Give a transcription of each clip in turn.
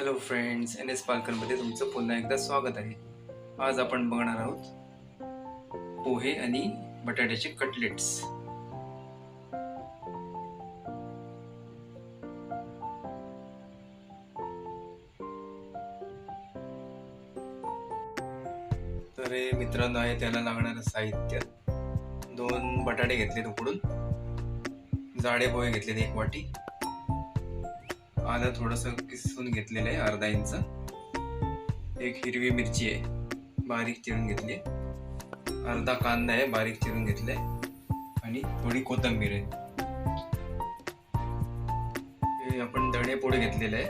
Hello friends, N S पालकरमध्ये तुमचं पुन्हा एकदा स्वागत आहे. आज आपण बघणार आहोत पोहे आणि बटाट्याचे कटलेट्स. तर हे मित्रांनो आहे त्याला लागणारं साहित्य: 2 बटाटे घेतलेत उकडून, जाडे पोहे घेतलेत 1 वाटी, आलं थोडंसं किसून घेतलेलं आहे अर्धा इंच, 1 हिरवी मिरची आहे बारीक चिरून घेतली, अर्धा कांदा आहे बारीक चिरून घेतलाय आणि थोडी कोथिंबीर आहे. हे आपण धणे पोळी घेतलेलं आहे.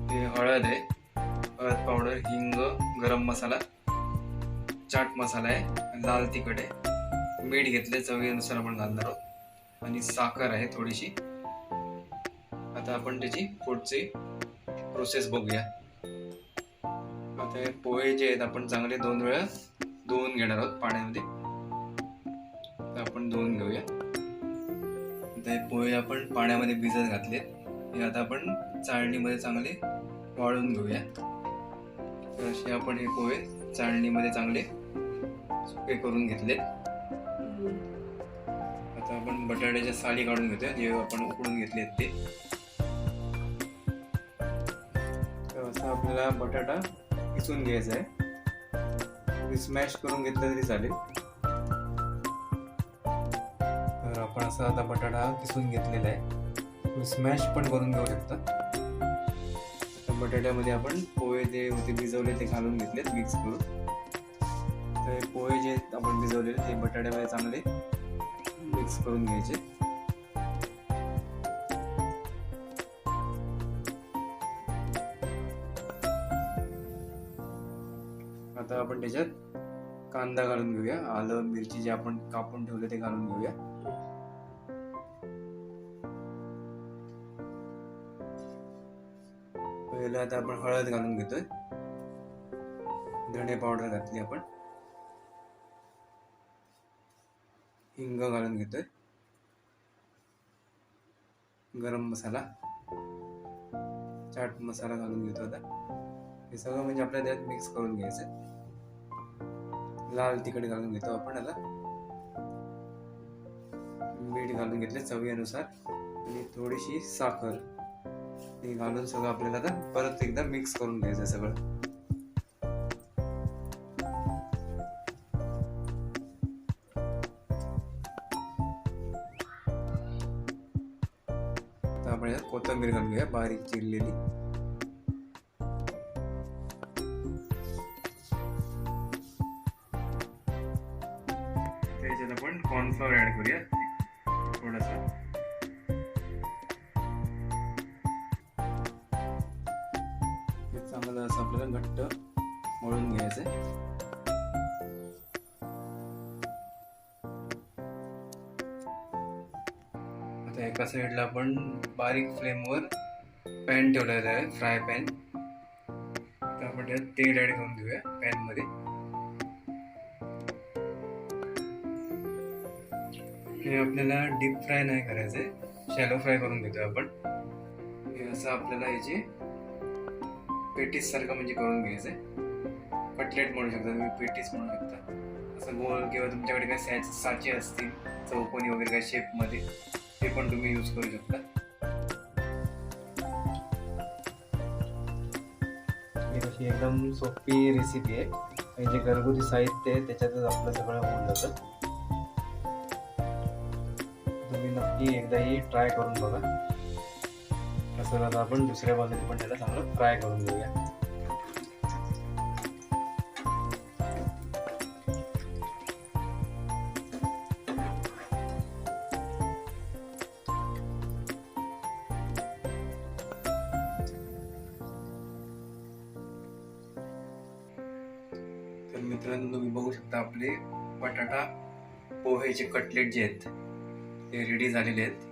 हे हळद आहे, हळद पावडर, हिंग, गरम मसाला, चाट मसाला आहे, लाल तिखट आहे, मीठ घेतले चवीनुसार आपण घालणार आहोत आणि साखर आहे थोडीशी. आता आपण त्याची पुढची प्रोसेस बघूया. आता हे पोहे जे आहेत आपण चांगले 2 वेळा धुवून घेणार आहोत पाण्यामध्ये. तर आपण धुवून घेऊया. आता हे पोहे आपण पाण्यामध्ये भिजत घातले, हे आता आपण चाळणीमध्ये चांगले वाळून घेऊया. तर असे आपण हे पोहे चाळणीमध्ये चांगले सुके करून घेतले. आता आपण बटाट्याच्या साली काढून घेतोय, जे आपण उकडून घेतले ते. तर असं आपल्याला बटाटा किसून घ्यायचा आहे, स्मॅश करून घेतलं तरी चालेल. तर आपण असा आता बटाटा किसून घेतलेला आहे, स्मॅश पण करून घेऊ शकता. बटाट्यामध्ये आपण पोहे जे होते भिजवले ते घालून घेतलेत मिक्स करून. तर पोहे जे आपण भिजवलेले ते बटाट्यामध्ये चांगले मिक्स करून घ्यायचे. आता आपण त्याच्यात कांदा घालून घेऊया, आलं मिरची जे आपण कापून ठेवले ते घालून घेऊया. पहिला आता आपण हळद घालून घेतोय, धणे पावडर घातली आपण, हिंग घालून घेतोय, गरम मसाला, चाट मसाला घालून घेतो. आता हे सगळं म्हणजे आपल्याला त्यात मिक्स करून घ्यायचं. लाल तिखट घालून घेतो आपण. आता मीठ घालून घेतले चवीनुसार आणि थोडीशी साखर हे घालून सगळं आपल्याला आता परत एकदा मिक्स करून घ्यायचं सगळं. आता आपण यात कोथिंबीर घालून घेऊया बारीक चिरलेली. त्याच्यात आपण कॉर्नफ्लोअर ऍड करूया थोडासा. चांगलं असं आपल्याला घट्ट मळून घ्यायचंय. आता एका साईडला आपण बारीक फ्लेमवर पॅन ठेवलेला आहे, फ्राय पॅन. आता आपण त्यात तेल ऍड करून घेऊया पॅन मध्ये. हे आपल्याला डीप फ्राय नाही करायचंय, शॅलो फ्राय करून घेतोय आपण. हे असं आपल्याला याचे पेटीस सारखं म्हणजे करून घ्यायचंय. कटलेट म्हणू शकता तुम्ही, पेटीस म्हणू शकता. असं गोल किंवा तुमच्याकडे काही साचे असतील चौकोनी वगैरे काही शेप मध्ये, ते पण तुम्ही यूज करू शकता. ही अशी एकदम सोपी रेसिपी आहे आणि जे घरगुती साहित्य आहे त्याच्यातच आपलं सगळं होऊन जातं. तुम्ही नक्की एकदा ही ट्राय करून बघा. असं आता आपण दुसऱ्या बाजूने पण त्याला चांगलं फ्राय करून घेऊया. तर मित्रांनो तुम्ही बघू शकता आपले बटाटा पोहेचे कटलेट जे आहेत ते रेडी झालेले आहेत.